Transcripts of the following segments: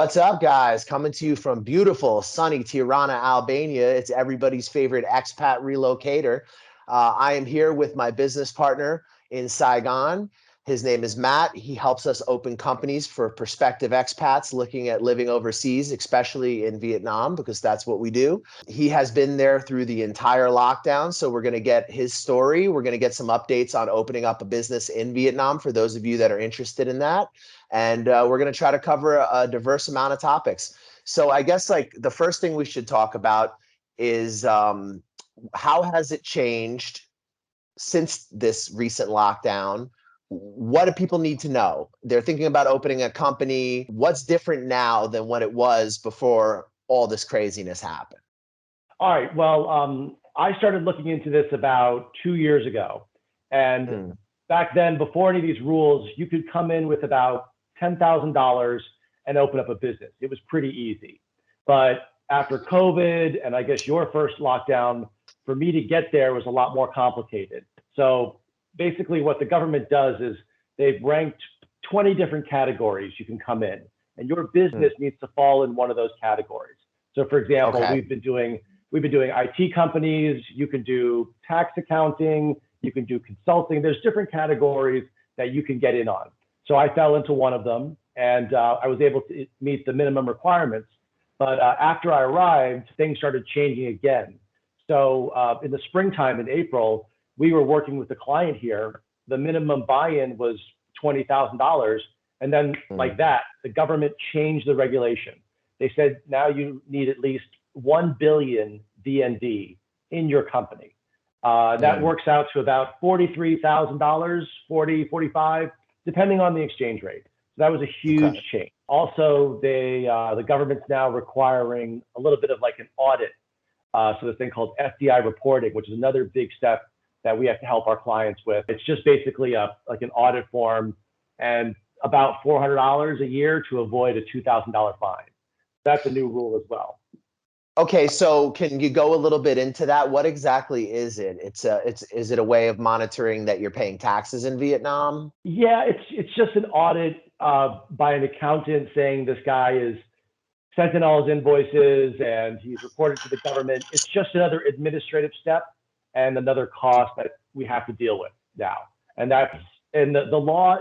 What's up, guys? Coming to you from beautiful, sunny Tirana, Albania. It's everybody's favorite expat relocator. I am here with my business partner in Saigon. His name is Matt. He helps us open companies for prospective expats looking at living overseas, especially in Vietnam, because that's what we do. He has been there through the entire lockdown. So we're going to get his story. We're going to get some updates on opening up a business in Vietnam for those of you that are interested in that. And we're going to try to cover a diverse amount of topics. So I guess like the first thing we should talk about is how has it changed since this recent lockdown? What do people need to know? They're thinking about opening a company. What's different now than what it was before all this craziness happened? All right. Well, I started looking into this about 2 years ago. And back then, before any of these rules, you could come in with about $10,000 and open up a business. It was pretty easy. But after COVID and I guess your first lockdown, for me to get there was a lot more complicated. So basically what the government does is they've ranked 20 different categories you can come in, and your business needs to fall in one of those categories. So for example, we've been doing IT companies, you can do tax accounting, you can do consulting. There's different categories that you can get in on. So I fell into one of them, and I was able to meet the minimum requirements. But after I arrived, things started changing again. So in the springtime, in April, we were working with the client here. The minimum buy-in was $20,000. And then like that, the government changed the regulation. They said, now you need at least 1 billion VND in your company. That works out to about $43,000, 40, 45, depending on the exchange rate. So that was a huge change. Also, the government's now requiring a little bit of like an audit. So this thing called FDI reporting, which is another big step that we have to help our clients with. It's just basically like an audit form and about $400 a year to avoid a $2,000 fine. That's a new rule as well. Okay, so can you go a little bit into that? What exactly is it? Is it a way of monitoring that you're paying taxes in Vietnam? Yeah, it's just an audit by an accountant saying this guy is sent in all his invoices and he's reported to the government. It's just another administrative step and another cost that we have to deal with now. And the law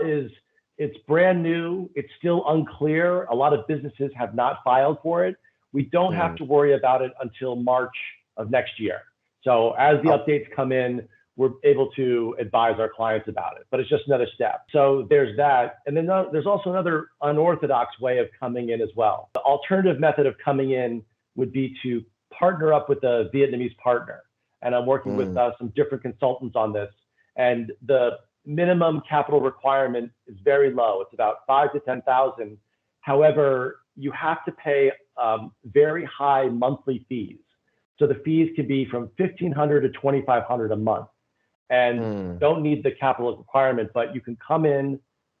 it's brand new. It's still unclear. A lot of businesses have not filed for it. We don't have to worry about it until March of next year. So as the updates come in, we're able to advise our clients about it, but it's just another step. So there's that. And then there's also another unorthodox way of coming in as well. The alternative method of coming in would be to partner up with a Vietnamese partner. And I'm working with some different consultants on this. And the minimum capital requirement is very low. It's about 5 to 10,000. However, you have to pay very high monthly fees. So the fees can be from $1,500 to $2,500 a month, and don't need the capital requirement, but you can come in,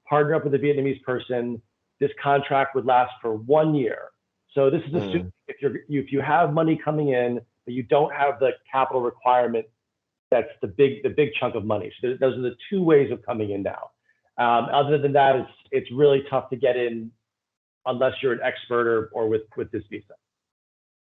partner up with a Vietnamese person. This contract would last for 1 year. So this is assuming if you have money coming in, but you don't have the capital requirement, that's the big chunk of money. So those are the two ways of coming in now. Other than that, it's really tough to get in unless you're an expert or with this visa.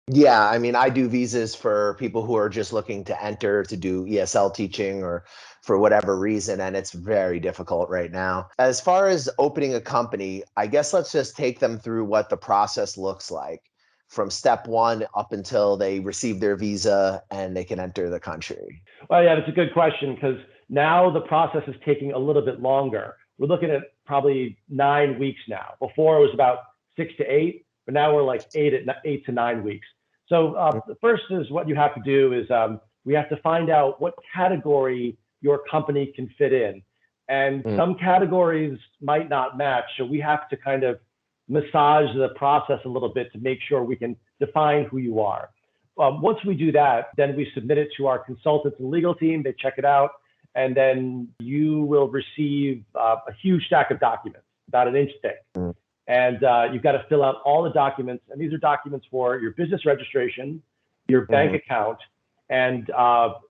Yeah, I mean, I do visas for people who are just looking to enter to do ESL teaching or for whatever reason, and it's very difficult right now. As far as opening a company, I guess let's just take them through what the process looks like from step one up until they receive their visa and they can enter the country. Well, yeah, that's a good question because now the process is taking a little bit longer. We're looking at probably 9 weeks now. Before it was about 6 to 8, but now we're like 8 to 9 weeks. So the first is what you have to do is we have to find out what category your company can fit in. And some categories might not match. So we have to kind of massage the process a little bit to make sure we can define who you are. Once we do that, then we submit it to our consultants and legal team. They check it out. And then you will receive a huge stack of documents, about an inch thick. And you've got to fill out all the documents. And these are documents for your business registration, your bank account, and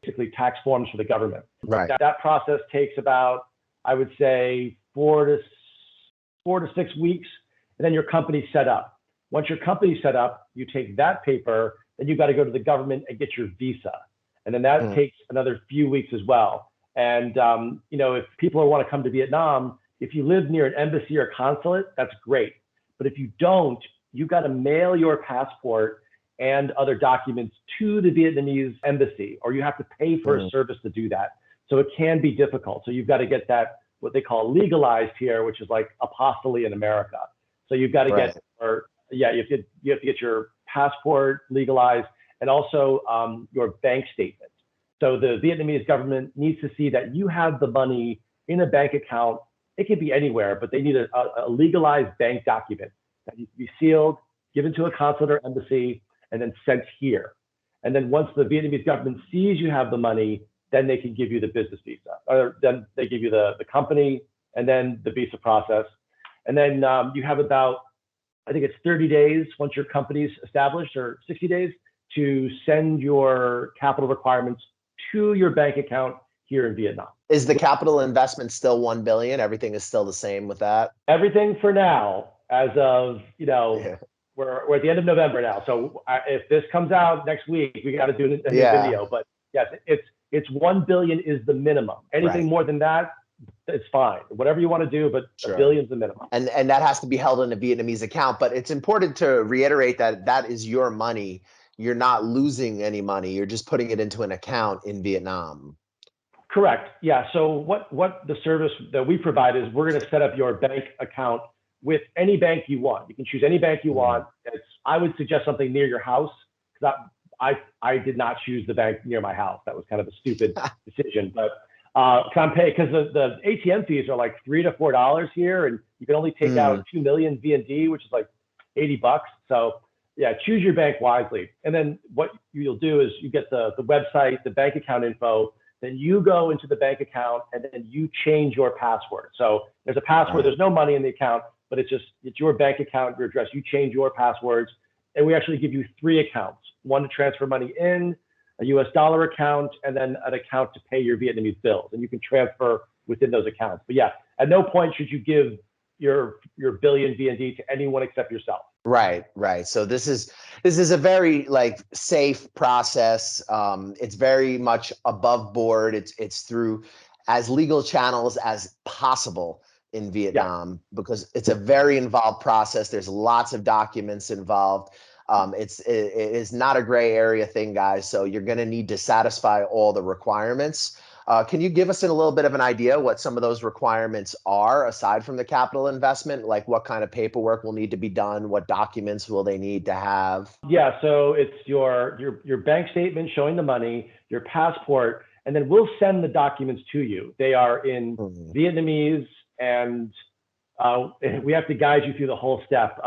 basically tax forms for the government. Right. That process takes about, I would say, 4 to 6 weeks. And then your company's set up. Once your company's set up, you take that paper, then you got to go to the government and get your visa. And then that takes another few weeks as well. And, if people want to come to Vietnam, if you live near an embassy or consulate, that's great. But if you don't, you got to mail your passport and other documents to the Vietnamese embassy, or you have to pay for a service to do that. So it can be difficult. So you've got to get that, what they call legalized here, which is like apostille in America. So you've got to get, you have to get your passport legalized, and also your bank statement. So the Vietnamese government needs to see that you have the money in a bank account. It could be anywhere, but they need a legalized bank document that needs to be sealed, given to a consulate or embassy, and then sent here. And then once the Vietnamese government sees you have the money, then they can give you the business visa, or then they give you the company and then the visa process. And then you have about, I think it's 30 days once your company's established, or 60 days, to send your capital requirements to your bank account here in Vietnam. Is the capital investment still 1 billion? Everything is still the same with that? Everything for now, as of, we're at the end of November now. So if this comes out next week, we got to do a new video. But yes, it's 1 billion is the minimum. Anything more than that, it's fine. Whatever you want to do, but a billion's the minimum. And that has to be held in a Vietnamese account. But it's important to reiterate that that is your money. You're not losing any money. You're just putting it into an account in Vietnam. Correct. Yeah. So what the service that we provide is, we're going to set up your bank account with any bank you want. You can choose any bank you want. I would suggest something near your house, because I did not choose the bank near my house. That was kind of a stupid decision. But because the ATM fees are like $3 to $4 here, and you can only take out 2 million VND, which is like $80. So yeah, choose your bank wisely. And then what you'll do is you get the website, the bank account info. Then you go into the bank account and then you change your password. So there's a password, there's no money in the account, but it's your bank account, your address. You change your passwords, and we actually give you 3 accounts: one to transfer money in, a US dollar account, and then an account to pay your Vietnamese bills. And you can transfer within those accounts. But yeah, at no point should you give your billion VND to anyone except yourself. Right. So this is a very safe process. It's very much above board. It's through as legal channels as possible in Vietnam, because it's a very involved process. There's lots of documents involved. It is not a gray area thing, guys. So you're going to need to satisfy all the requirements. Can you give us a little bit of an idea what some of those requirements are, aside from the capital investment? Like, what kind of paperwork will need to be done? What documents will they need to have? Yeah, so it's your bank statement showing the money, your passport, and then we'll send the documents to you. They are in Vietnamese, and we have to guide you through the whole step.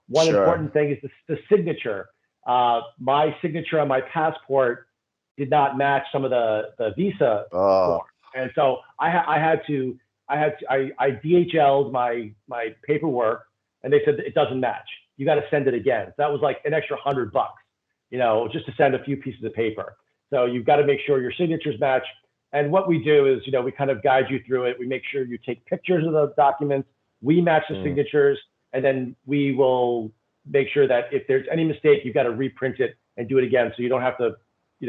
One important thing is the signature. My signature on my passport did not match some of the visa form, and so I DHL'd my paperwork, and they said it doesn't match. You got to send it again. So that was like an extra $100, just to send a few pieces of paper. So you've got to make sure your signatures match. And what we do is, we kind of guide you through it. We make sure you take pictures of the documents. We match the signatures, and then we will make sure that if there's any mistake, you've got to reprint it and do it again, so you don't have to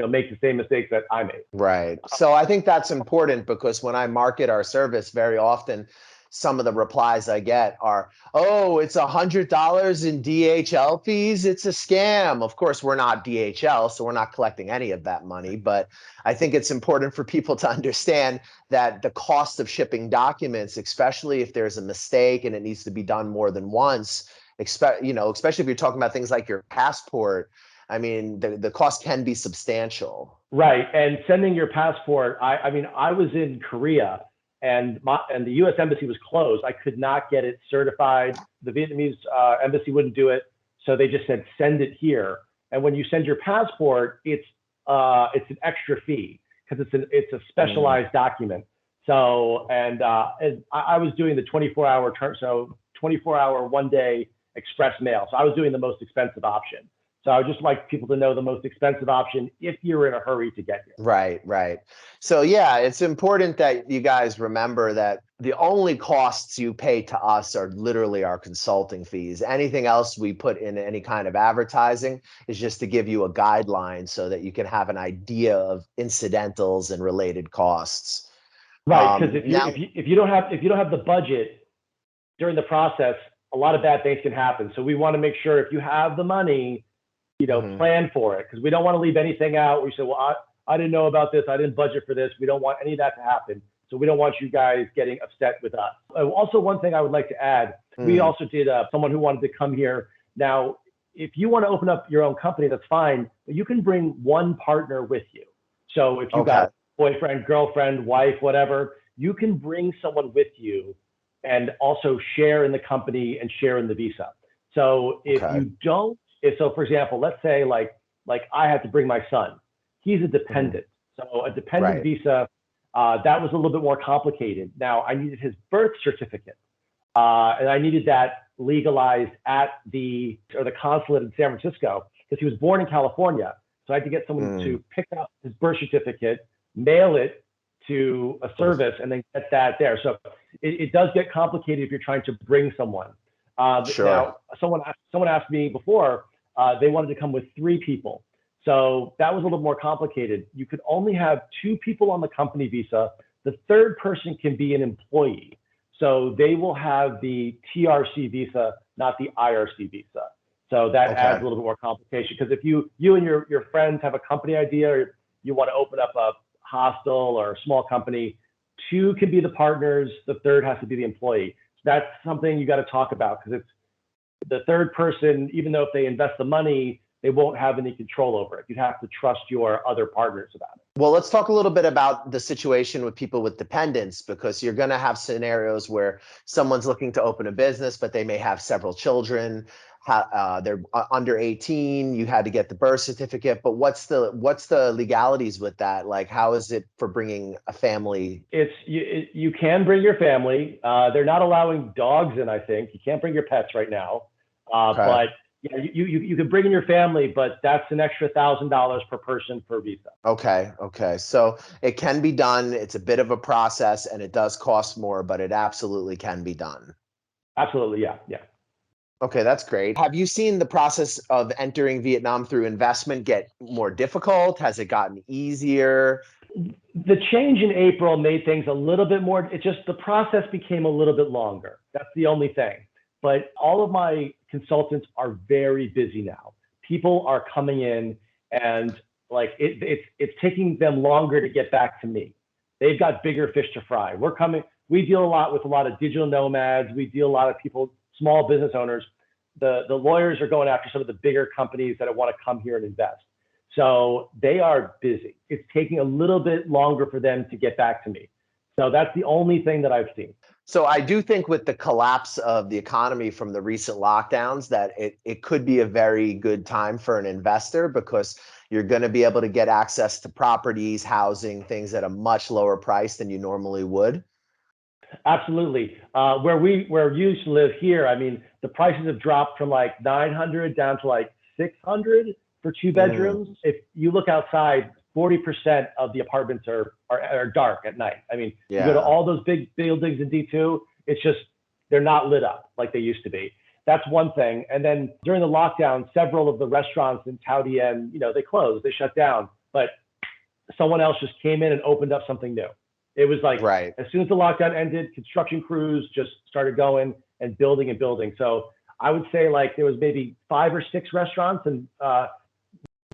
make the same mistakes that I made. Right. So I think that's important, because when I market our service, very often some of the replies I get are, "Oh, it's $100 in DHL fees. It's a scam." Of course, we're not DHL, so we're not collecting any of that money. But I think it's important for people to understand that the cost of shipping documents, especially if there's a mistake and it needs to be done more than once, especially if you're talking about things like your passport, I mean, the cost can be substantial. Right. And sending your passport, I was in Korea, and the U.S. embassy was closed. I could not get it certified. The Vietnamese embassy wouldn't do it, so they just said send it here. And when you send your passport, it's an extra fee, because it's a specialized document. So and I was doing the 24-hour 24-hour 1-day express mail. So I was doing the most expensive option. So I would just like people to know the most expensive option if you're in a hurry to get here. Right, right. So yeah, it's important that you guys remember that the only costs you pay to us are literally our consulting fees. Anything else we put in any kind of advertising is just to give you a guideline so that you can have an idea of incidentals and related costs. Right, because Now, if you don't have the budget during the process, a lot of bad things can happen. So we want to make sure if you have the money, mhm, plan for it, because we don't want to leave anything out. We say, well, I didn't know about this. I didn't budget for this. We don't want any of that to happen. So we don't want you guys getting upset with us. Also, one thing I would like to add, we mm, also did someone who wanted to come here. Now, if you want to open up your own company, that's fine, but you can bring one partner with you. So if you okay, got boyfriend, girlfriend, wife, whatever, you can bring someone with you and also share in the company and share in the visa. So if okay, you don't, so for example, let's say like I had to bring my son. He's a mhm, dependent. So a dependent right, visa, that was a little bit more complicated. Now I needed his birth certificate, and I needed that legalized at the consulate in San Francisco because he was born in California. So I had to get someone mm, to pick up his birth certificate, mail it to a oof, service, and then get that there. So it does get complicated if you're trying to bring someone. sure, Now, someone asked me before, they wanted to come with 3 people. So that was a little more complicated. You could only have 2 people on the company visa. The third person can be an employee. So they will have the TRC visa, not the IRC visa. So that adds okay, a little bit more complication because if you and your friends have a company idea or you want to open up a hostel or a small company, 2 can be the partners, the third has to be the employee. So that's something you got to talk about because it's the third person, even though if they invest the money, they won't have any control over it. You'd have to trust your other partners about it. well, let's talk a little bit about the situation with people with dependents, because you're going to have scenarios where someone's looking to open a business, but they may have several children. They're under 18. You had to get the birth certificate, but what's the legalities with that? Like, how is it for bringing a family? You can bring your family. They're not allowing dogs in. I think you can't bring your pets right now, Okay. but yeah, you can bring in your family, but that's an extra $1,000 per person per visa. Okay. Okay. So it can be done. It's a bit of a process and it does cost more, but it absolutely can be done. Absolutely, yeah, yeah. Okay, that's great. Have you seen the process of entering Vietnam through investment get more difficult? Has it gotten easier? The change in April made things a little bit more. It just the process became a little bit longer. That's the only thing. But all of my consultants are very busy now. People are coming in and like it's taking them longer to get back to me. They've got bigger fish to fry. We're coming. We deal a lot with a lot of digital nomads. We deal a lot of people, small business owners. The lawyers are going after some of the bigger companies that want to come here and invest. So they are busy. It's taking a little bit longer for them to get back to me. So that's the only thing that I've seen. So I do think with the collapse of the economy from the recent lockdowns that it could be a very good time for an investor because you're going to be able to get access to properties, housing, things at a much lower price than you normally would. Absolutely. Where you used to live here, I mean, the prices have dropped from like 900 down to like 600 for two Mm, bedrooms. If you look outside, 40% of the apartments are dark at night. I mean, you go to yeah. all those big buildings in D2, it's just they're not lit up like they used to be. That's one thing. And then during the lockdown, several of the restaurants in Tao Dien, they closed, they shut down, but someone else just came in and opened up something new. It was like Right. as soon as the lockdown ended, construction crews just started going and building and building. So I would say like there was maybe 5 or 6 restaurants, and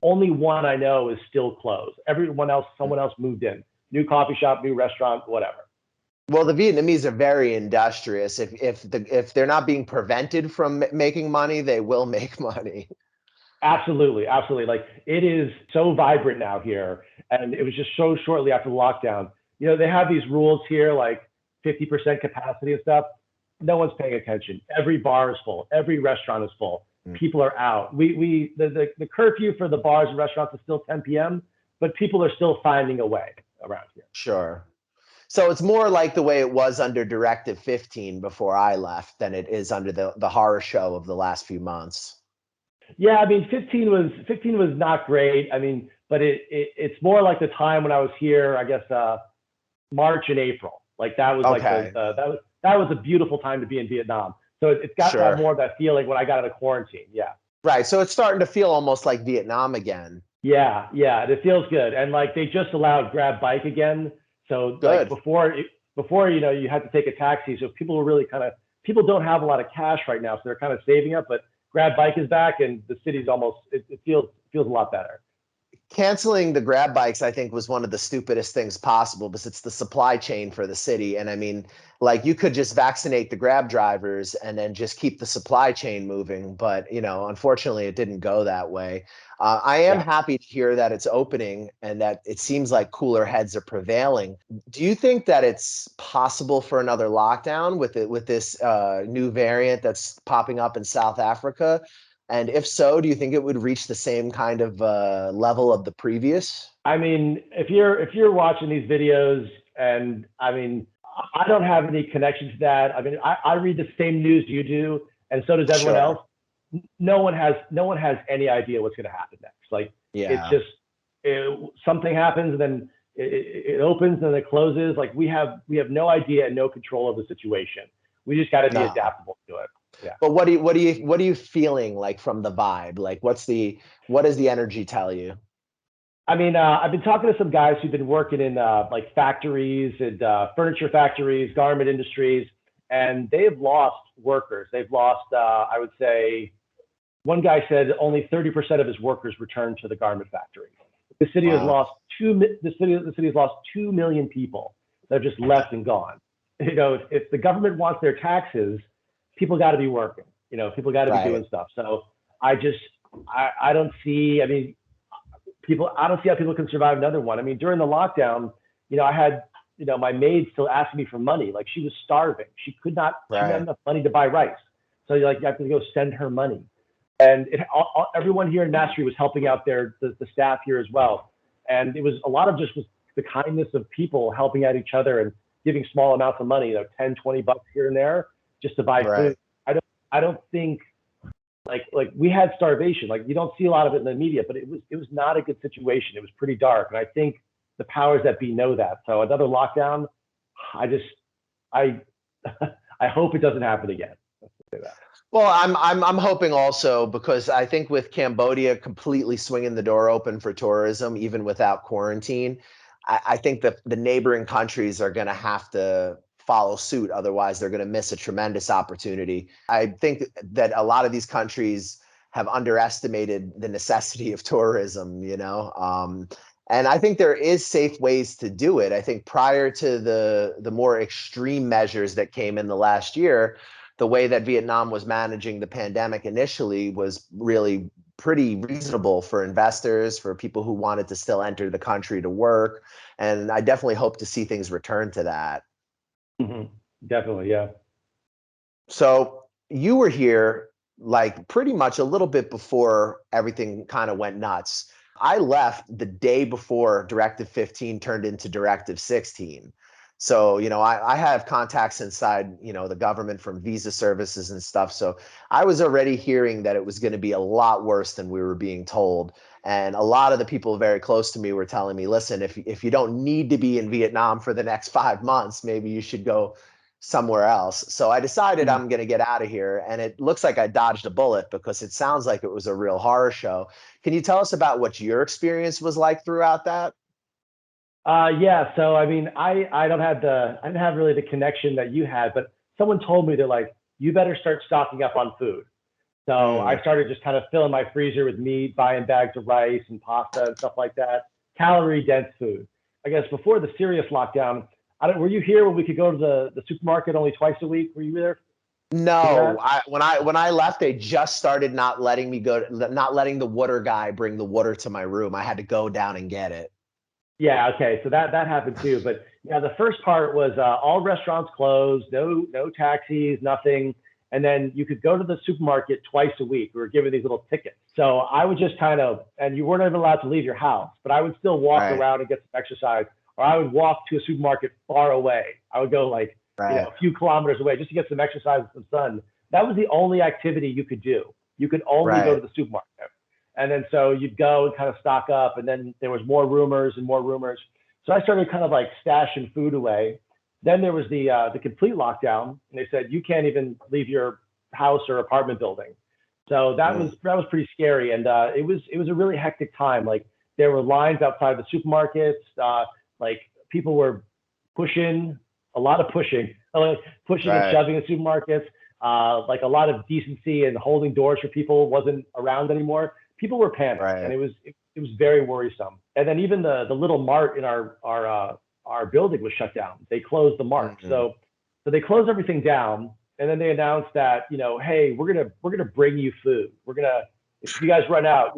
only one I know is still closed. Everyone else, someone else moved in. New coffee shop, new restaurant, whatever. Well, the Vietnamese are very industrious. If they're not being prevented from making money, they will make money. Absolutely, absolutely. Like it is so vibrant now here, and it was just so shortly after the lockdown. They have these rules here, like 50% capacity and stuff. No one's paying attention. Every bar is full. Every restaurant is full. Mm, People are out. The curfew for the bars and restaurants is still 10 p.m., but people are still finding a way around here. sure. So it's more like the way it was under Directive 15 before I left than it is under the horror show of the last few months. Yeah, I mean, 15 was not great. I mean, but it's more like the time when I was here, I guess, March and April. Like that was like Okay, that was a beautiful time to be in Vietnam. So it's got that sure. more of that feeling when I got out of quarantine. Yeah. Right. So it's starting to feel almost like Vietnam again. Yeah, yeah, it feels good. And like they just allowed Grab Bike again. So like Good. before you had to take a taxi. So people were really kind of people don't have a lot of cash right now, so they're kind of saving up. But Grab Bike is back, and the city's almost it feels a lot better. Canceling the grab bikes, I think, was one of the stupidest things possible because it's the supply chain for the city. And I mean, like you could just vaccinate the grab drivers and then just keep the supply chain moving. But, unfortunately, it didn't go that way. I am Yeah. happy to hear that it's opening and that it seems like cooler heads are prevailing. Do you think that it's possible for another lockdown with this new variant that's popping up in South Africa? And if so, do you think it would reach the same kind of level of the previous? I mean, if you're watching these videos, and I mean, I don't have any connection to that. I mean, I read the same news you do, and so does everyone else. Sure. No one has any idea what's going to happen next. Like it's Yeah. just something happens, and then it opens and then it closes. Like we have no idea and no control of the situation. We just got to be No. adaptable to it. Yeah. But what are you feeling like from the vibe? Like what does the energy tell you? I mean, I've been talking to some guys who've been working in like factories and furniture factories, garment industries, and they've lost workers. They've lost, I would say, one guy said only 30% of his workers returned to the garment factory. The city has Wow. lost the city has lost 2 million people that have just left and gone. If the government wants their taxes, people got to be working. People got to be Right. doing stuff. So I just I don't see. I mean, I don't see how people can survive another one. I mean, during the lockdown, I had, my maid still asking me for money. Like she was starving. She didn't have Right. enough money to buy rice. So you have to go send her money. And everyone here in Mastery was helping out the staff here as well. And it was a lot of just was the kindness of people helping out each other and giving small amounts of money, 10, $20 here and there just to buy food. Right. I don't think like we had starvation. Like you don't see a lot of it in the media, but it was not a good situation. It was pretty dark, and I think the powers that be know that. So another lockdown, I just I I hope it doesn't happen again. Let's say that. Well, I'm hoping also because I think with Cambodia completely swinging the door open for tourism, even without quarantine, I think that the neighboring countries are going to have to follow suit. Otherwise, they're going to miss a tremendous opportunity. I think that a lot of these countries have underestimated the necessity of tourism. And I think there is safe ways to do it. I think prior to the more extreme measures that came in the last year, the way that Vietnam was managing the pandemic initially was really pretty reasonable for investors, for people who wanted to still enter the country to work. And I definitely hope to see things return to that. Hmm. Definitely, yeah. So you were here like pretty much a little bit before everything kind of went nuts. I left the day before Directive 15 turned into Directive 16. So, I have contacts inside, the government from visa services and stuff. So I was already hearing that it was going to be a lot worse than we were being told. And a lot of the people very close to me were telling me, listen, if you don't need to be in Vietnam for the next 5 months, maybe you should go somewhere else. So I decided Mhm. I'm going to get out of here. And it looks like I dodged a bullet because it sounds like it was a real horror show. Can you tell us about what your experience was like throughout that? Yeah. So I mean, I didn't have really the connection that you had, but someone told me they're like, you better start stocking up on food. So I Mm, started just kind of filling my freezer with meat, buying bags of rice and pasta and stuff like that. Calorie dense food. I guess before the serious lockdown, were you here when we could go to the supermarket only twice a week? Were you there for no, that? when I left, they just started not letting me go, not letting the water guy bring the water to my room. I had to go down and get it. Yeah, okay. So that happened too. But yeah, the first part was all restaurants closed, no taxis, nothing. And then you could go to the supermarket twice a week. We were given these little tickets. So I would just kind of, and you weren't even allowed to leave your house, but I would still walk Right, around and get some exercise, or I would walk to a supermarket far away. I would go like, right. a few kilometers away just to get some exercise and some sun. That was the only activity you could do. You could only go to Right. the supermarket. And then so you'd go and kind of stock up, and then there was more rumors and more rumors. So I started kind of like stashing food away. Then there was the complete lockdown, and they said you can't even leave your house or apartment building. So Mm. that was pretty scary, and it was a really hectic time. Like there were lines outside the supermarkets. Like people were pushing, a lot of pushing, like pushing and Right. shoving in supermarkets. Like a lot of decency and holding doors for people wasn't around anymore. People were panicked, and Right. it was very worrisome. And then even the little mart in our building was shut down. They closed the mart, Mm. so they closed everything down, and then they announced that hey, we're gonna bring you food. We're gonna if you guys run out,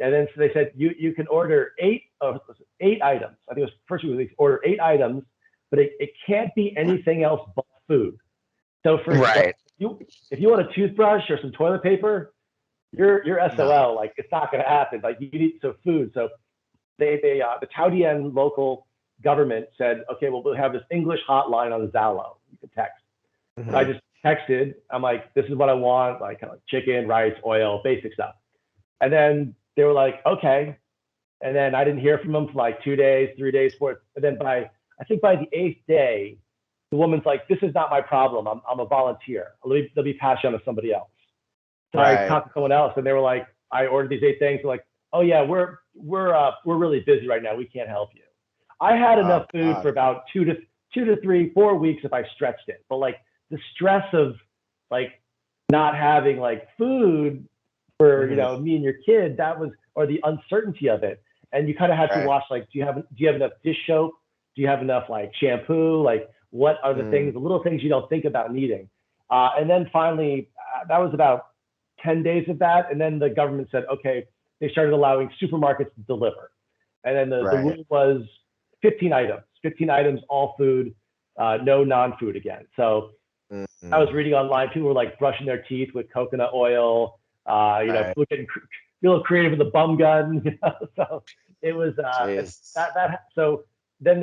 and then so they said you can order eight items. I think it was first week they order 8 items, but it can't be anything else but food. So for Right. if you want a toothbrush or some toilet paper, you're No. SOL. Like it's not going to happen. Like you need some food. So the Taotian local government said, okay, well we'll have this English hotline on Zalo. You can text. So I Hmm. just texted. I'm like, this is what I want, like kind of chicken, rice, oil, basic stuff. And then they were like, okay. And then I didn't hear from them for like 2 days, 3 days, four. And then I think by the eighth day, the woman's like, this is not my problem. I'm a volunteer. Let me pass you on to somebody else. So I Right. talked to someone else, and they were like, I ordered these 8 things. They're like, oh yeah, we're really busy right now. We can't help you. I had Oh enough food for God. about 2 to 3, 4 weeks if I stretched it. But like the stress of like not having like food for Hmm. me and your kid, that was or the uncertainty of it, and you kind of had to Right. watch like do you have enough dish soap, do you have enough like shampoo, like what are the Mm. things, the little things you don't think about needing. And then finally that was about 10 days of that, and then the government said okay, they started allowing supermarkets to deliver, and then the Right. rule was 15 items, all food, no non-food again. So I was Mm. reading online, people were like brushing their teeth with coconut oil. Right. People getting real creative with the bum gun. So it was Jeez. So then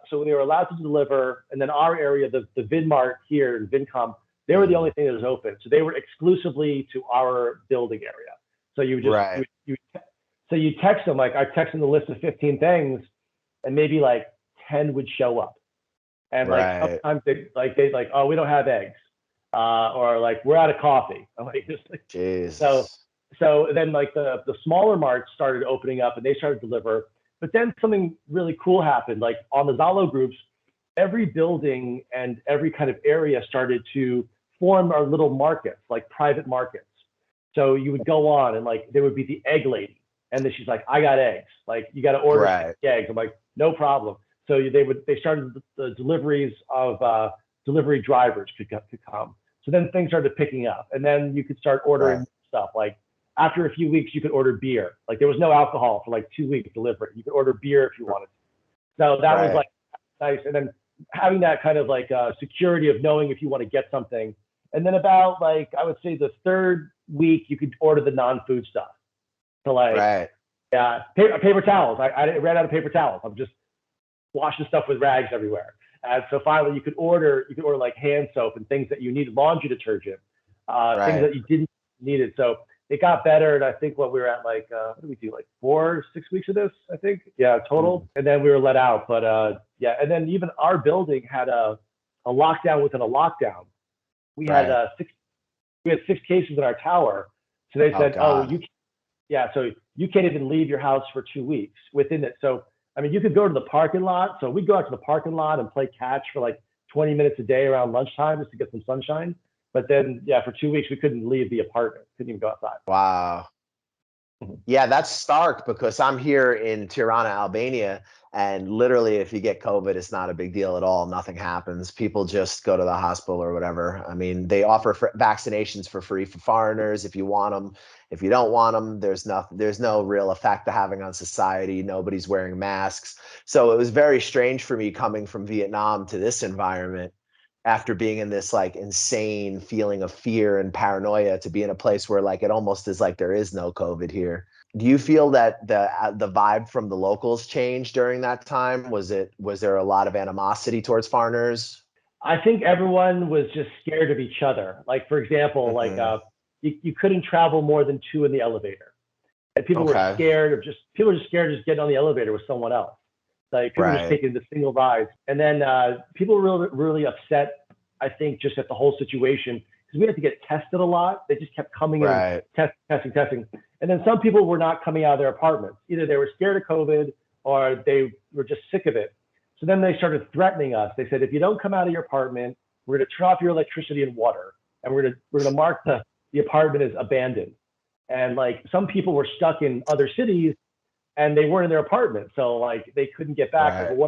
so they were allowed to deliver, and then our area, the Vinmart here in Vincom, they were the Mm. only thing that was open. So they were exclusively to our building area. So you just Right. so you text them like I text them the list of 15 things, and maybe like 10 would show up, and like Right. sometimes they like, oh, we don't have eggs, or like we're out of coffee. I'm like, just like so Jesus. so then like the smaller marts started opening up and they started to deliver. But then something really cool happened. Like on the Zalo groups, every building and every kind of area started to form our little markets, like private markets. So you would go on and like there would be the egg lady, and then she's like, I got eggs. Like you got to order Right. 60 eggs. I'm like, no problem. So they started the deliveries of delivery drivers could come. So then things started picking up, and then you could start Right. ordering stuff. Like after a few weeks, you could order beer. Like there was no alcohol for like 2 weeks delivery. You could order beer if you wanted. So that was Right. like nice. And then having that kind of like security of knowing if you want to get something. And then about like I would say the third week, you could order the non-food stuff. So like Right. paper towels. I ran out of paper towels. I'm just washing stuff with rags everywhere. And so finally, you could order like hand soap and things that you need, laundry detergent, things Right. that you didn't need it. So it got better, and I think what we were at like what did we do, like 4 6 weeks of this, I think, yeah, total, Mm. and then we were let out. But yeah, and then even our building had a lockdown within a lockdown. We had Right. we had 6 cases in our tower, so they Oh said, oh, God. yeah, so you can't even leave your house for 2 weeks within it. So, I mean, you could go to the parking lot. So we'd go out to the parking lot and play catch for like 20 minutes a day around lunchtime just to get some sunshine. But then, yeah, for 2 weeks, we couldn't leave the apartment, couldn't even go outside. Wow. Mhm. Yeah, that's stark because I'm here in Tirana, Albania, and literally, if you get COVID, it's not a big deal at all. Nothing happens. People just go to the hospital or whatever. I mean, they offer vaccinations for free for foreigners if you want them. If you don't want them, there's no real effect they're having on society. Nobody's wearing masks. So it was very strange for me coming from Vietnam to this environment after being in this like insane feeling of fear and paranoia to be in a place where like it almost is like there is no COVID here. Do you feel that the vibe from the locals changed during that time? Was there a lot of animosity towards foreigners? I think everyone was just scared of each other. Like, for example, like, Hmm. you couldn't travel more than two in the elevator. And people were Okay. scared of people were just scared of just getting on the elevator with someone else. Like people were just Right. taking the single rides. And then people were really, really upset, I think, just at the whole situation because we had to get tested a lot. They just kept coming in Right. and testing. And then some people were not coming out of their apartments. Either they were scared of COVID or they were just sick of it. So then they started threatening us. They said, if you don't come out of your apartment, we're going to turn off your electricity and water, and we're going to mark the apartment as abandoned. And like some people were stuck in other cities and they weren't in their apartment, so like they couldn't get back. Like, Right. well,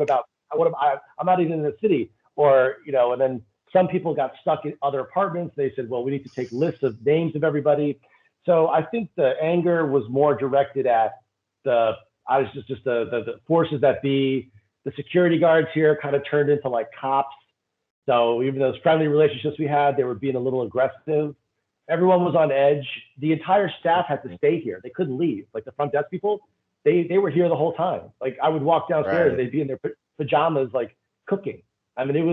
what about I'm not even in the city, or and then some people got stuck in other apartments. They said, well, we need to take lists of names of everybody. So I think the anger was more directed at the forces that be. The security guards here kind of turned into like cops. So even those friendly relationships we had, they were being a little aggressive. Everyone was on edge. The entire staff had to stay here. They couldn't leave. Like the front desk people, they were here the whole time. Like I would walk downstairs, Right. they'd be in their pajamas, like cooking. I mean, it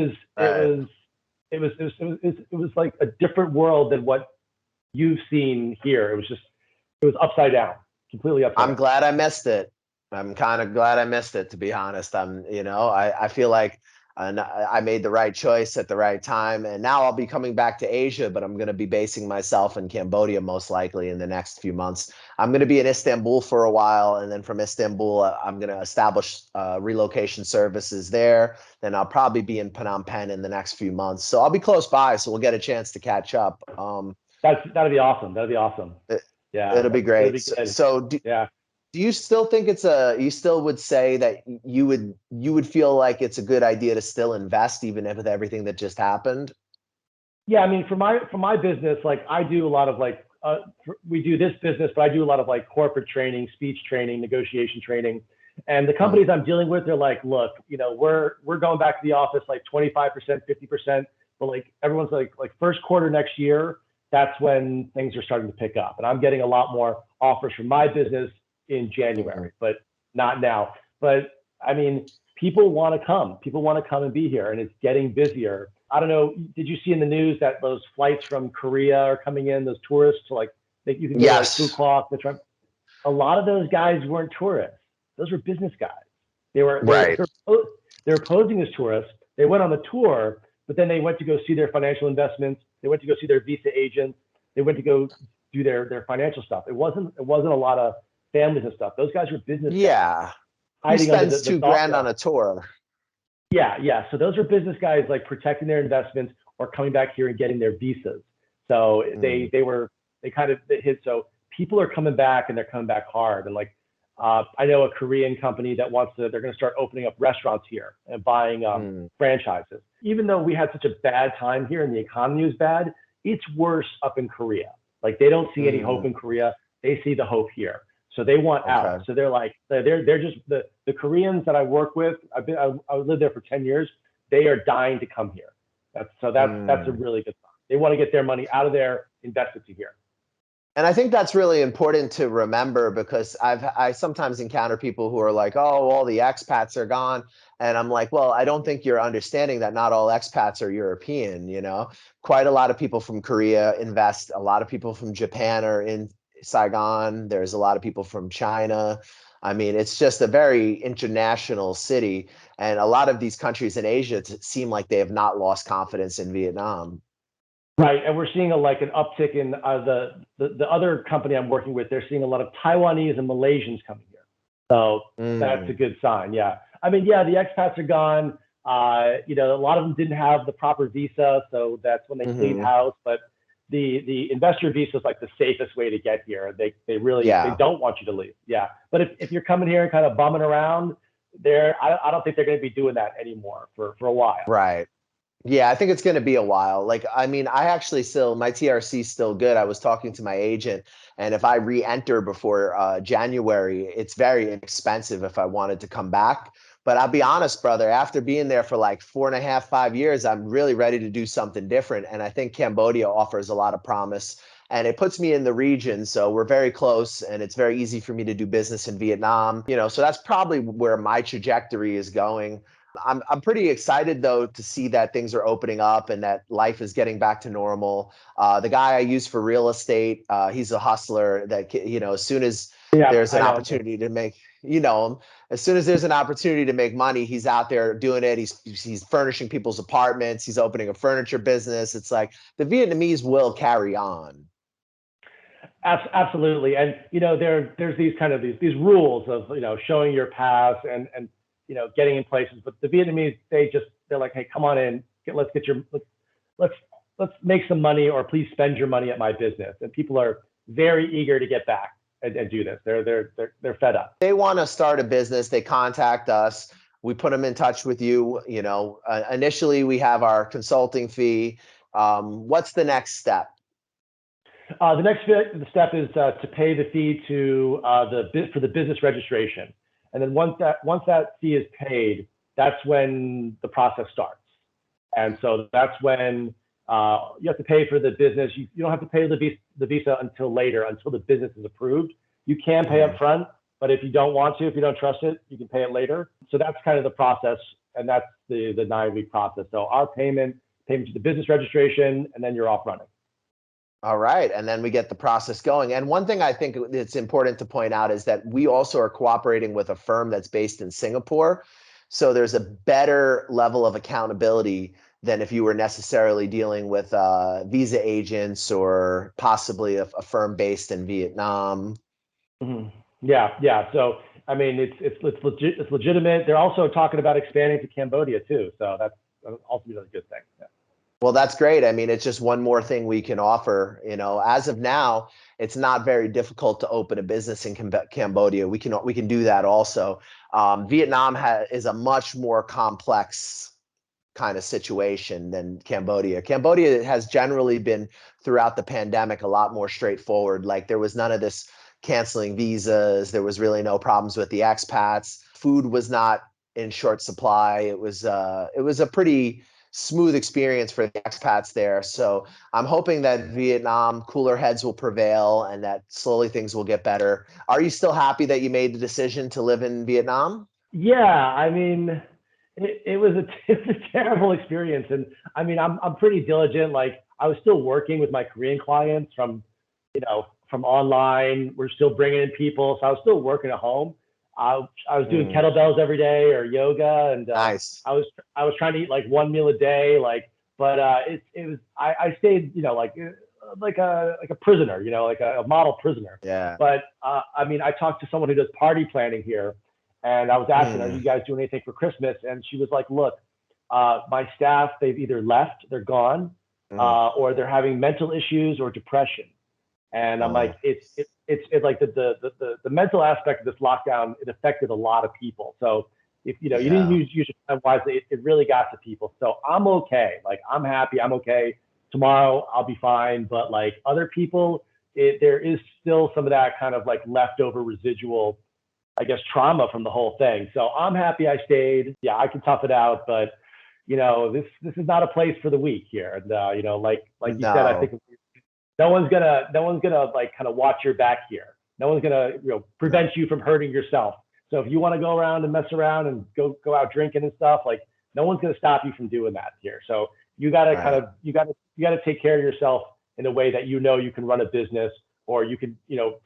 was like a different world than what you've seen here. It was upside down, completely upside I'm down. glad I missed it. I'm kind of glad I missed it, to be honest. I feel like I made the right choice at the right time. And now I'll be coming back to Asia, but I'm going to be basing myself in Cambodia most likely in the next few months. I'm going to be in Istanbul for a while. And then from Istanbul, I'm going to establish relocation services there. Then I'll probably be in Phnom Penh in the next few months. So I'll be close by. So we'll get a chance to catch up. That'd be awesome. That'd be awesome. It, Yeah. it'll be It'd great. be good. So Yeah. do you still think you still would say that you would feel like it's a good idea to still invest even with everything that just happened? Yeah, I mean, for my business, like I do a lot of like we do this business, but I do a lot of like corporate training, speech training, negotiation training. And the companies I'm dealing with, they're like, look, we're going back to the office like 25%, 50%, but like everyone's like first quarter next year, that's when things are starting to pick up. And I'm getting a lot more offers from my business in January, but not now. But I mean, people want to come. People want to come and be here, and it's getting busier. I don't know. Did you see in the news that those flights from Korea are coming in? Those tourists, like you can go Yes. to like Phuket. A lot of those guys weren't tourists. Those were business guys. They were Right. they were posing as tourists. They went on the tour, but then they went to go see their financial investments. They went to go see their visa agents. They went to go do their financial stuff. It wasn't a lot of families and stuff. Those guys were business guys. Yeah. Who Hiding under spends the $2,000 on a tour? Yeah. So those are business guys like protecting their investments or coming back here and getting their visas. So they kind of hit. So people are coming back and they're coming back hard. And like I know a Korean company that they're going to start opening up restaurants here and buying franchises. Even though we had such a bad time here and the economy was bad, it's worse up in Korea. Like they don't see any hope in Korea. They see the hope here. So they want out. So they're like, they're just the Koreans that I work with. I lived there for 10 years. They are dying to come here. That's a really good sign. They want to get their money out of there, invest it to here. And I think that's really important to remember because I sometimes encounter people who are like, oh, all the expats are gone. And I'm like, well, I don't think you're understanding that not all expats are European, Quite a lot of people from Korea invest. A lot of people from Japan are in Saigon. There's a lot of people from China. I mean, it's just a very international city. And a lot of these countries in Asia seem like they have not lost confidence in Vietnam. Right, and we're seeing an uptick in the other company I'm working with. They're seeing a lot of Taiwanese and Malaysians coming here, so that's a good sign. Yeah, I mean, yeah, the expats are gone. A lot of them didn't have the proper visa, so that's when they cleaned house. But the investor visa is like the safest way to get here. They really they don't want you to leave. Yeah, but if you're coming here and kind of bumming around, I don't think they're going to be doing that anymore for a while. Right. Yeah, I think it's going to be a while. Like, I mean, my TRC is still good. I was talking to my agent, and if I re-enter before January, it's very expensive if I wanted to come back. But I'll be honest, brother, after being there for like 4.5, 5 years, I'm really ready to do something different. And I think Cambodia offers a lot of promise, and it puts me in the region. So we're very close, and it's very easy for me to do business in Vietnam. So that's probably where my trajectory is going. I'm pretty excited though to see that things are opening up and that life is getting back to normal. The guy I use for real estate, he's a hustler that as soon as Yeah, there's I an know him too. opportunity to make, him, as soon as there's an opportunity to make money, he's out there doing it. He's furnishing people's apartments. He's opening a furniture business. It's like the Vietnamese will carry on. Absolutely, and there's these kind of these rules of showing your pass and getting in places. But the Vietnamese, they're like, hey, come on in, let's get your let's let's make some money, or please spend your money at my business. And people are very eager to get back and do this. They're fed up. They want to start a business. They contact us. We put them in touch with you. Initially we have our consulting fee. What's the next step? The next step is to pay the fee for the business registration, and then once that fee is paid, that's when the process starts. And so that's when you have to pay for the business. You don't have to pay the visa until later, until the business is approved. You can pay up front, but if you don't want to, if you don't trust it, you can pay it later. So that's kind of the process, and that's the 9-week process. So our payment to the business registration, and then you're off running. All right. And then we get the process going. And one thing I think it's important to point out is that we also are cooperating with a firm that's based in Singapore. So there's a better level of accountability than if you were necessarily dealing with visa agents or possibly a firm based in Vietnam. Mm-hmm. Yeah. So I mean, it's legitimate. They're also talking about expanding to Cambodia too. So that's also a really good thing. Yeah. Well, that's great. I mean, it's just one more thing we can offer. As of now, it's not very difficult to open a business in Cambodia. We can do that also. Vietnam is a much more complex kind of situation than Cambodia. Cambodia has generally been, throughout the pandemic, a lot more straightforward. Like there was none of this canceling visas. There was really no problems with the expats. Food was not in short supply. It was a pretty smooth experience for the expats there. So I'm hoping that Vietnam, cooler heads will prevail and that slowly things will get better. Are you still happy that you made the decision to live in Vietnam? Yeah, I mean, it was a terrible experience, and I mean, I'm pretty diligent. Like I was still working with my Korean clients from online. We're still bringing in people, so I was still working at home. I was doing kettlebells every day or yoga, and Nice. I was trying to eat like one meal a day, but it was I stayed like a prisoner, like a model prisoner. Yeah. But I mean, I talked to someone who does party planning here, and I was asking, "Are you guys doing anything for Christmas?" And she was like, "Look, my staff, they've either left, they're gone, or they're having mental issues or depression." And I'm like, it's like the mental aspect of this lockdown, it affected a lot of people. So if you didn't use your time wisely, it really got to people. So I'm okay. Like I'm happy. I'm okay. Tomorrow I'll be fine. But like other people, there is still some of that kind of like leftover residual, I guess, trauma from the whole thing. So I'm happy I stayed. Yeah, I can tough it out. But this is not a place for the weak here. And like you said, I think no one's gonna like kind of watch your back here. No one's gonna prevent you from hurting yourself. So if you want to go around and mess around and go out drinking and stuff, like no one's gonna stop you from doing that here. So you gotta you gotta take care of yourself in a way that you can run a business, or you can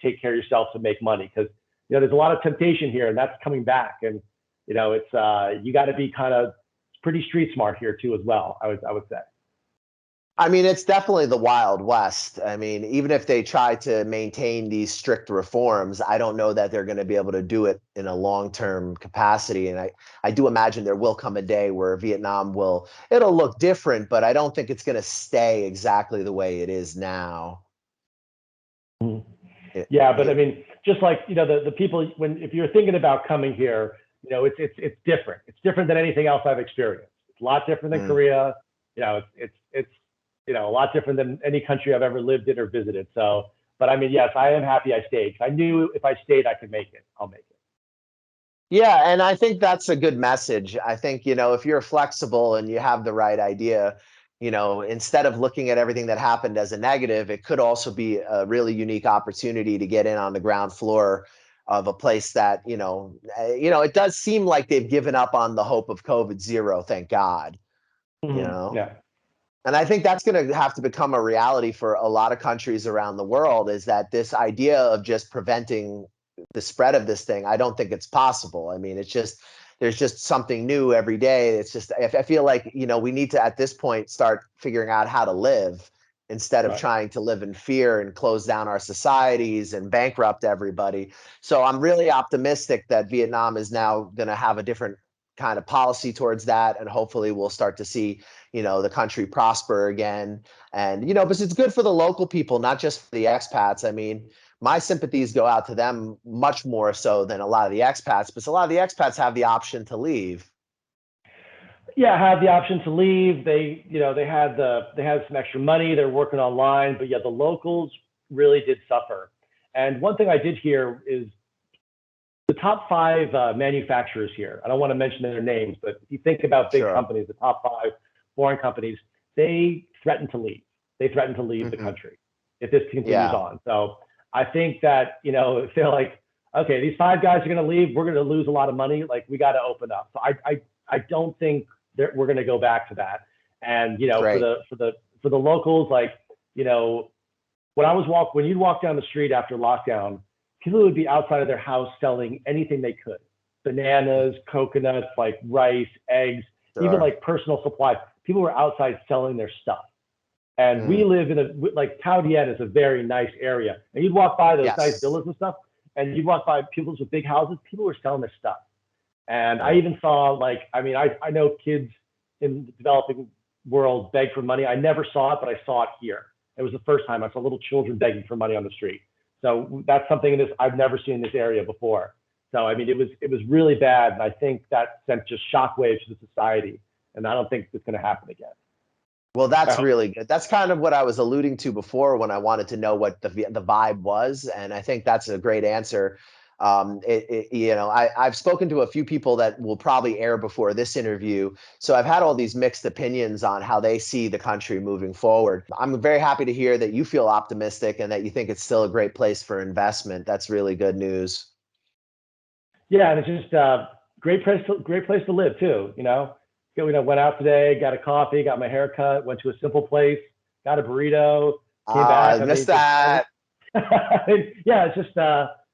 take care of yourself to make money, because there's a lot of temptation here, and that's coming back. And it's you got to be kind of pretty street smart here too as well. I would say. I mean, it's definitely the Wild West. I mean, even if they try to maintain these strict reforms, I don't know that they're going to be able to do it in a long-term capacity. And I do imagine there will come a day where Vietnam it'll look different, but I don't think it's going to stay exactly the way it is now. Yeah, but I mean, just like the people, if you're thinking about coming here, it's different. It's different than anything else I've experienced. It's a lot different than Korea. It's a lot different than any country I've ever lived in or visited. So, but I mean, yes, I am happy I stayed. I knew if I stayed, I could make it. I'll make it. Yeah, and I think that's a good message. I think, if you're flexible and you have the right idea, instead of looking at everything that happened as a negative, it could also be a really unique opportunity to get in on the ground floor of a place that, it does seem like they've given up on the hope of COVID zero, thank God, you know? Yeah. And I think that's going to have to become a reality for a lot of countries around the world, is that this idea of just preventing the spread of this thing, I don't think it's possible. I mean, there's just something new every day. It's just, I feel like, we need to, at this point, start figuring out how to live instead of Right. trying to live in fear and close down our societies and bankrupt everybody. So I'm really optimistic that Vietnam is now going to have a different kind of policy towards that. And hopefully we'll start to see, the country prosper again. And, because it's good for the local people, not just for the expats. I mean, my sympathies go out to them much more so than a lot of the expats, because a lot of the expats have the option to leave. Yeah, had the option to leave. They had some extra money. They're working online, but yeah, the locals really did suffer. And one thing I did hear is the top five manufacturers here. I don't want to mention their names, but if you think about big companies, the top five foreign companies, they threaten to leave. They threaten to leave the country if this continues on. So I think that, if they're like, okay, these five guys are going to leave, we're going to lose a lot of money. Like, we got to open up. So I don't think we're going to go back to that. And, for the locals, like, when you'd walk down the street after lockdown, people would be outside of their house selling anything they could: bananas, coconuts, like rice, eggs, even like personal supplies. People were outside selling their stuff. And we live in like Thao Dien is a very nice area. And you'd walk by those nice villas and stuff, and you'd walk by people with big houses, people were selling their stuff. And I even saw, like, I mean, I know kids in the developing world beg for money. I never saw it, but I saw it here. It was the first time I saw little children begging for money on the street. So that's something I've never seen in this area before. So, I mean, it was really bad. And I think that sent just shockwaves to society. And I don't think it's going to happen again. Well, that's really good. That's kind of what I was alluding to before when I wanted to know what the vibe was. And I think that's a great answer. I've spoken to a few people that will probably air before this interview. So I've had all these mixed opinions on how they see the country moving forward. I'm very happy to hear that you feel optimistic and that you think it's still a great place for investment. That's really good news. Yeah, and it's just great place to live too. Went out today, got a coffee, got my hair cut, went to a simple place, got a burrito, came back. I missed that. Yeah,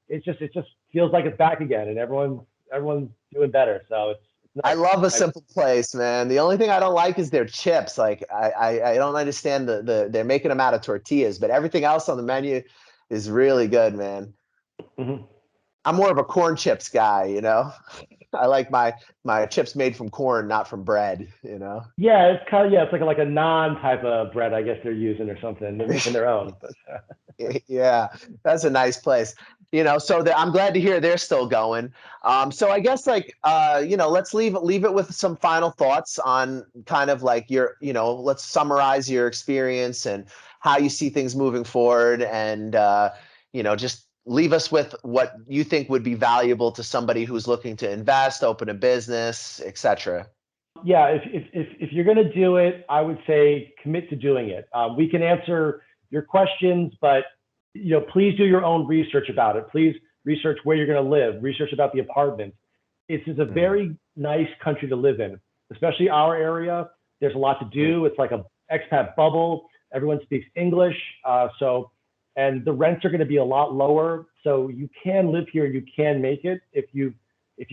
it just feels like it's back again, and everyone's doing better. So it's nice. I love a simple place, man. The only thing I don't like is their chips. Like, I don't understand they're making them out of tortillas, but everything else on the menu is really good, man. Mm-hmm. I'm more of a corn chips guy, I like my chips made from corn, not from bread, Yeah, it's kind of, it's like a non type of bread, I guess they're using or something. They're making their own. Yeah, that's a nice place. So I'm glad to hear they're still going. So I guess let's leave it with some final thoughts on kind of like let's summarize your experience and how you see things moving forward, and just leave us with what you think would be valuable to somebody who's looking to invest, open a business, etc. Yeah, if you're going to do it, I would say commit to doing it. We can answer your questions, but please do your own research about it. Please research where you're going to live, research about the apartments. This is a very nice country to live in, especially our area. There's a lot to do. It's like an expat bubble. Everyone speaks English. And the rents are going to be a lot lower. So you can live here, you can make it if you've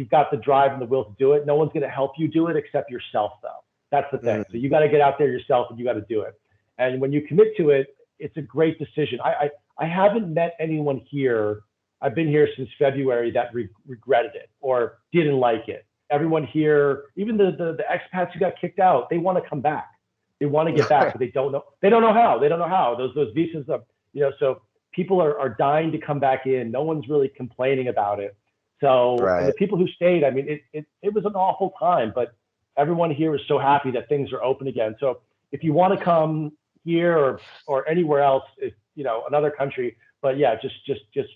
got the drive and the will to do it. No one's going to help you do it except yourself, though. That's the thing. So you got to get out there yourself and you got to do it. And when you commit to it, it's a great decision. I haven't met anyone here. I've been here since February that regretted it or didn't like it. Everyone here, even the expats who got kicked out, they want to come back. They want to get back, but they don't know. They don't know how. They don't know how. Those visas are, so people are dying to come back in. No one's really complaining about it. So and the people who stayed, I mean, it was an awful time, but everyone here is so happy that things are open again. So if you want to come here or anywhere else, another country, but yeah, just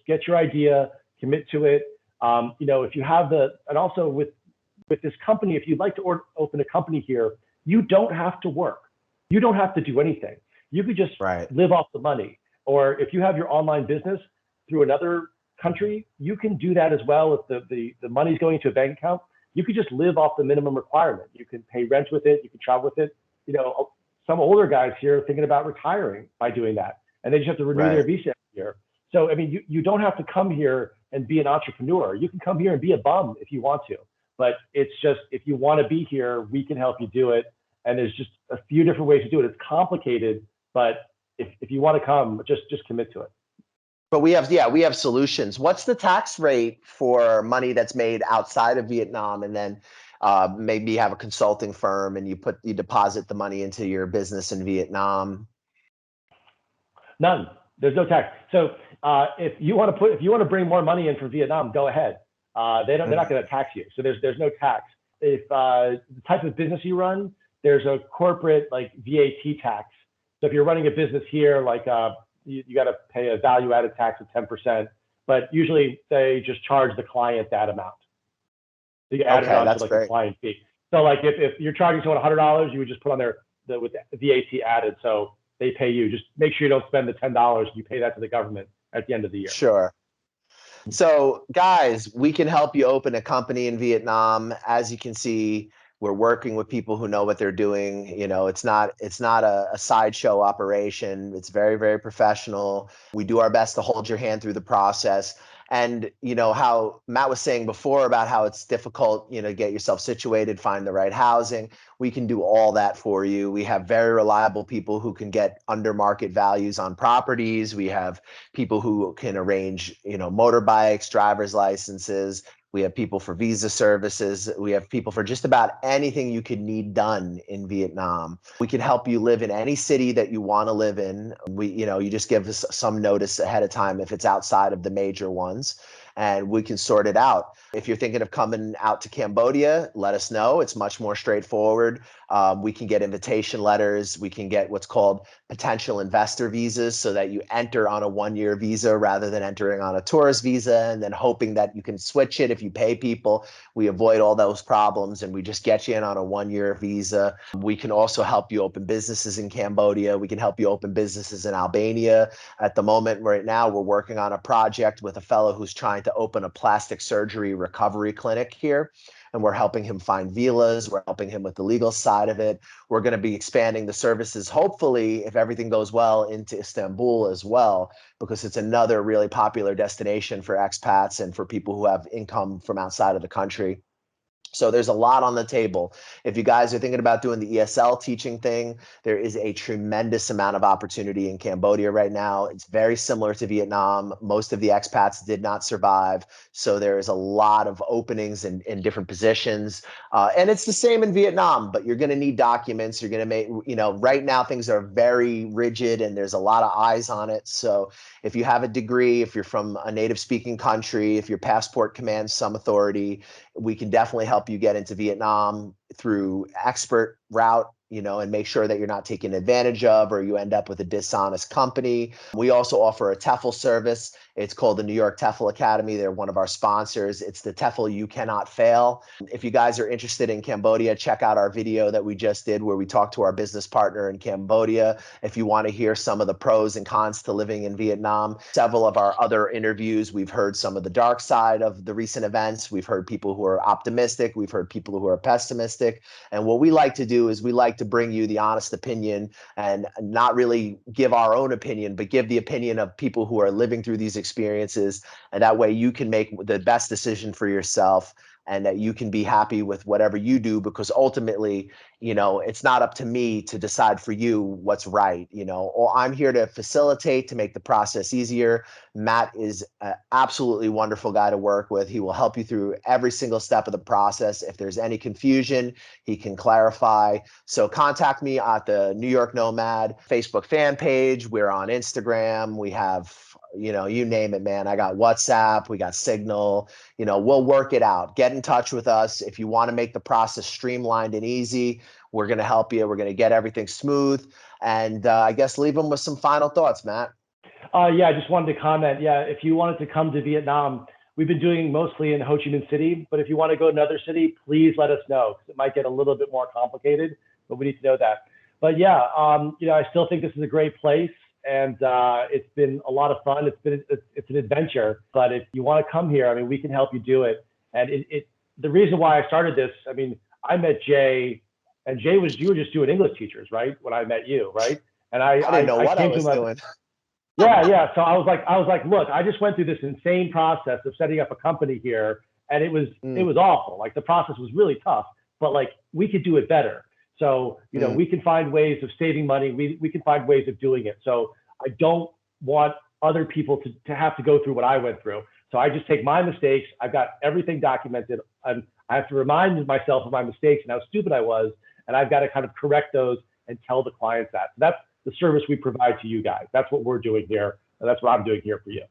get your idea, commit to it. If you have and also with this company, if you'd like to open a company here, you don't have to work. You don't have to do anything. You could just live off the money. Or if you have your online business through another country, you can do that as well. If the money's going into a bank account, you could just live off the minimum requirement. You can pay rent with it. You can travel with it. You know, some older guys here are thinking about retiring by doing that, and they just have to renew their visa every year. So, I mean, you don't have to come here and be an entrepreneur. You can come here and be a bum if you want to. But it's just, if you want to be here, we can help you do it. And there's just a few different ways to do it. It's complicated, but if you want to come, just commit to it. But we have solutions. What's the tax rate for money that's made outside of Vietnam, and then maybe you have a consulting firm and you deposit the money into your business in Vietnam? None. There's no tax. So if you want to bring more money in from Vietnam, go ahead. They're not going to tax you. So there's no tax. If the type of business you run, there's a corporate like VAT tax. So if you're running a business here, like you got to pay a value-added tax of 10%, but usually they just charge the client that amount. So you add it on to like the client fee. So like if you're charging someone $100, you would just put on there with the VAT added. So they pay you. Just make sure you don't spend the $10. You pay that to the government at the end of the year. Sure. So guys, we can help you open a company in Vietnam. As you can see, we're working with people who know what they're doing. You know, it's not a sideshow operation. It's very, very professional. We do our best to hold your hand through the process. And you know how Matt was saying before about how it's difficult, you know, get yourself situated, find the right housing. We can do all that for you. We have very reliable people who can get under market values on properties. We have people who can arrange, you know, motorbikes, driver's licenses. We have people for visa services. We have people for just about anything you could need done in Vietnam. We can help you live in any city that you want to live in. You just give us some notice ahead of time if it's outside of the major ones, and we can sort it out. If you're thinking of coming out to Cambodia, let us know. It's much more straightforward. We can get invitation letters. We can get what's called potential investor visas, so that you enter on a 1-year visa rather than entering on a tourist visa and then hoping that you can switch it if you pay people. We avoid all those problems and we just get you in on a 1-year visa. We can also help you open businesses in Cambodia. We can help you open businesses in Albania. At the moment, right now, we're working on a project with a fellow who's trying to open a plastic surgery recovery clinic here. And we're helping him find villas. We're helping him with the legal side of it. We're going to be expanding the services, hopefully, if everything goes well, into Istanbul as well, because it's another really popular destination for expats and for people who have income from outside of the country. So there's a lot on the table. If you guys are thinking about doing the ESL teaching thing, there is a tremendous amount of opportunity in Cambodia right now. It's very similar to Vietnam. Most of the expats did not survive. So there is a lot of openings in different positions. And it's the same in Vietnam, but you're going to need documents. You're going to make, right now things are very rigid and there's a lot of eyes on it. So if you have a degree, if you're from a native speaking country, if your passport commands some authority, we can definitely help you get into Vietnam through expert route, and make sure that you're not taken advantage of or you end up with a dishonest company. We also offer a TEFL service. It's called the New York TEFL Academy. They're one of our sponsors. It's the TEFL You Cannot Fail. If you guys are interested in Cambodia, check out our video that we just did where we talked to our business partner in Cambodia. If you want to hear some of the pros and cons to living in Vietnam, several of our other interviews, we've heard some of the dark side of the recent events. We've heard people who are optimistic. We've heard people who are pessimistic. And what we like to do is we like to bring you the honest opinion and not really give our own opinion, but give the opinion of people who are living through these experiences. And that way you can make the best decision for yourself and that you can be happy with whatever you do, because ultimately, it's not up to me to decide for you what's right. I'm here to facilitate, to make the process easier. Matt is an absolutely wonderful guy to work with. He will help you through every single step of the process. If there's any confusion, he can clarify. So contact me at the New York Nomad Facebook fan page. We're on Instagram. We have, you name it, man. I got WhatsApp, we got Signal, we'll work it out. Get in touch with us. If you want to make the process streamlined and easy, we're going to help you. We're going to get everything smooth. And I guess leave them with some final thoughts, Matt. I just wanted to comment. If you wanted to come to Vietnam, we've been doing mostly in Ho Chi Minh City, but if you want to go to another city, please let us know, because it might get a little bit more complicated, but we need to know that. But I still think this is a great place. and it's been a lot of fun. It's an adventure. But if you want to come here, I mean, we can help you do it. And the reason why I started this, I mean, I met Jay, and you were just doing English teachers, right? When I met you, right? And I didn't know what I was doing. Yeah. So I was like, look, I just went through this insane process of setting up a company here, and it was awful. Like the process was really tough, but like we could do it better. So, you know, we can find ways of saving money. We can find ways of doing it. So I don't want other people to have to go through what I went through. So I just take my mistakes. I've got everything documented, and I have to remind myself of my mistakes and how stupid I was. And I've got to kind of correct those and tell the clients that. So that's the service we provide to you guys. That's what we're doing here. And that's what I'm doing here for you.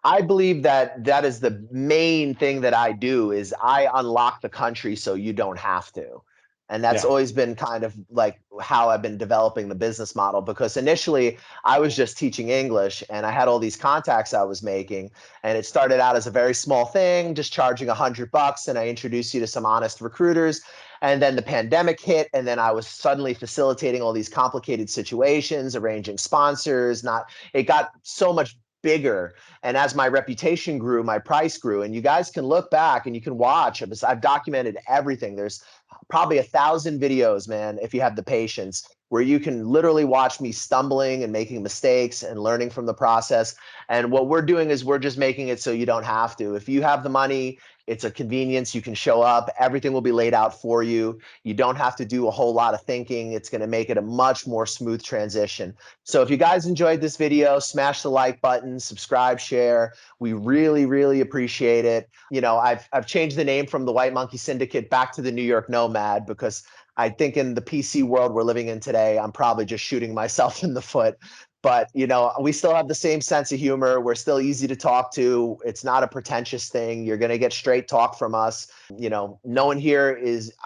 I believe that is the main thing that I do is I unlock the country so you don't have to. And that's always been kind of like how I've been developing the business model, because initially I was just teaching English and I had all these contacts I was making, and it started out as a very small thing, just charging $100, and I introduced you to some honest recruiters. And then the pandemic hit, and then I was suddenly facilitating all these complicated situations, arranging sponsors. It got so much bigger. And as my reputation grew, my price grew. And you guys can look back and you can watch. I've documented everything. There's probably 1,000 videos, man, if you have the patience, where you can literally watch me stumbling and making mistakes and learning from the process. And what we're doing is we're just making it so you don't have to. If you have the money, it's a convenience. You can show up. Everything will be laid out for you. You don't have to do a whole lot of thinking. It's going to make it a much more smooth transition. So if you guys enjoyed this video, smash the like button, subscribe, share. We really, really appreciate it. You know, I've changed the name from the White Monkey Syndicate back to the New York Nomad, because I think in the PC world we're living in today, I'm probably just shooting myself in the foot. But, you know, we still have the same sense of humor. We're still easy to talk to. It's not a pretentious thing. You're going to get straight talk from us. You know, no one here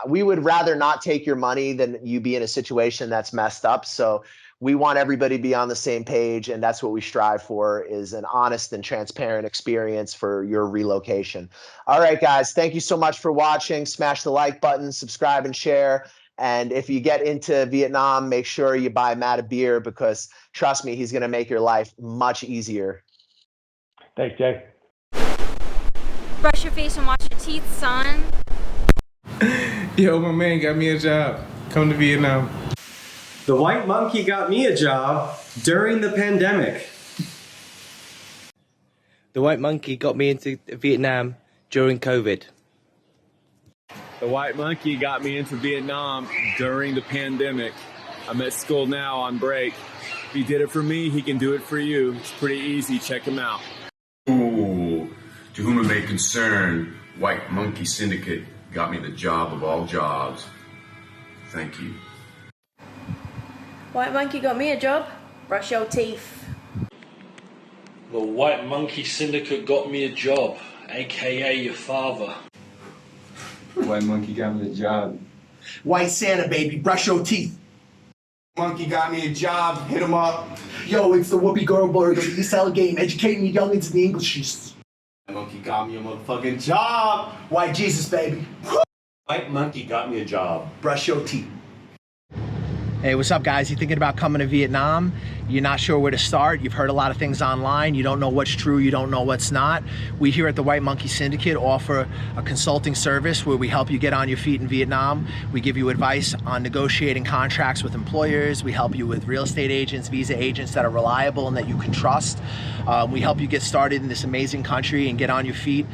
we would rather not take your money than you be in a situation that's messed up. So we want everybody to be on the same page. And that's what we strive for, is an honest and transparent experience for your relocation. All right, guys, thank you so much for watching. Smash the like button, subscribe and share. And if you get into Vietnam, make sure you buy Matt a beer, because trust me, he's going to make your life much easier. Thanks, Jay. Brush your face and wash your teeth, son. Yo, my man got me a job. Come to Vietnam. The White Monkey got me a job during the pandemic. The White Monkey got me into Vietnam during COVID. The White Monkey got me into Vietnam during the pandemic. I'm at school now on break. If he did it for me, he can do it for you. It's pretty easy. Check him out. Ooh, to whom it may concern, White Monkey Syndicate got me the job of all jobs. Thank you. White Monkey got me a job. Brush your teeth. The White Monkey Syndicate got me a job, aka your father. White Monkey got me a job. White Santa, baby, brush your teeth. Monkey got me a job, hit him up. Yo, it's the Whoopi Goldberg of the ESL game, educating the youngins in the Englishes. Monkey got me a motherfucking job. White Jesus, baby. White Monkey got me a job. Brush your teeth. Hey, what's up, guys? You thinking about coming to Vietnam? You're not sure where to start. You've heard a lot of things online. You don't know what's true. You don't know what's not. We here at the White Monkey Syndicate offer a consulting service where we help you get on your feet in Vietnam. We give you advice on negotiating contracts with employers. We help you with real estate agents, visa agents that are reliable and that you can trust. We help you get started in this amazing country and get on your feet.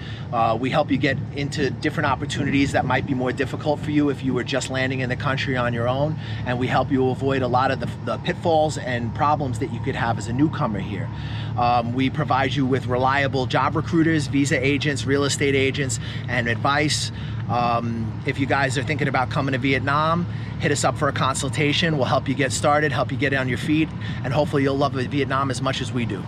We help you get into different opportunities that might be more difficult for you if you were just landing in the country on your own. And we help you avoid a lot of the pitfalls and problems that you could have as a newcomer here. We provide you with reliable job recruiters, visa agents, real estate agents, and advice. If you guys are thinking about coming to Vietnam, hit us up for a consultation. We'll help you get started, help you get on your feet, and hopefully you'll love Vietnam as much as we do.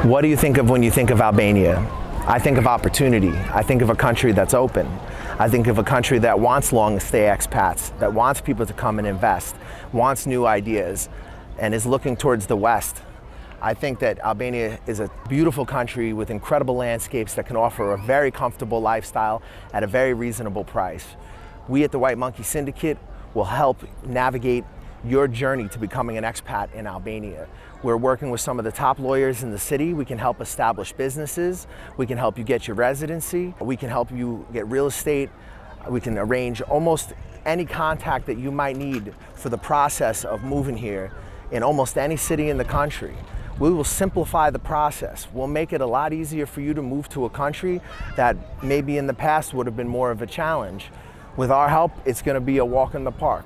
What do you think of when you think of Albania? I think of opportunity. I think of a country that's open. I think of a country that wants long stay expats, that wants people to come and invest, wants new ideas. and is looking towards the West. I think that Albania is a beautiful country with incredible landscapes that can offer a very comfortable lifestyle at a very reasonable price. We at the White Monkey Syndicate will help navigate your journey to becoming an expat in Albania. We're working with some of the top lawyers in the city. We can help establish businesses. We can help you get your residency. We can help you get real estate. We can arrange almost any contact that you might need for the process of moving here in almost any city in the country. We will simplify the process. We'll make it a lot easier for you to move to a country that maybe in the past would have been more of a challenge. With our help, it's going to be a walk in the park.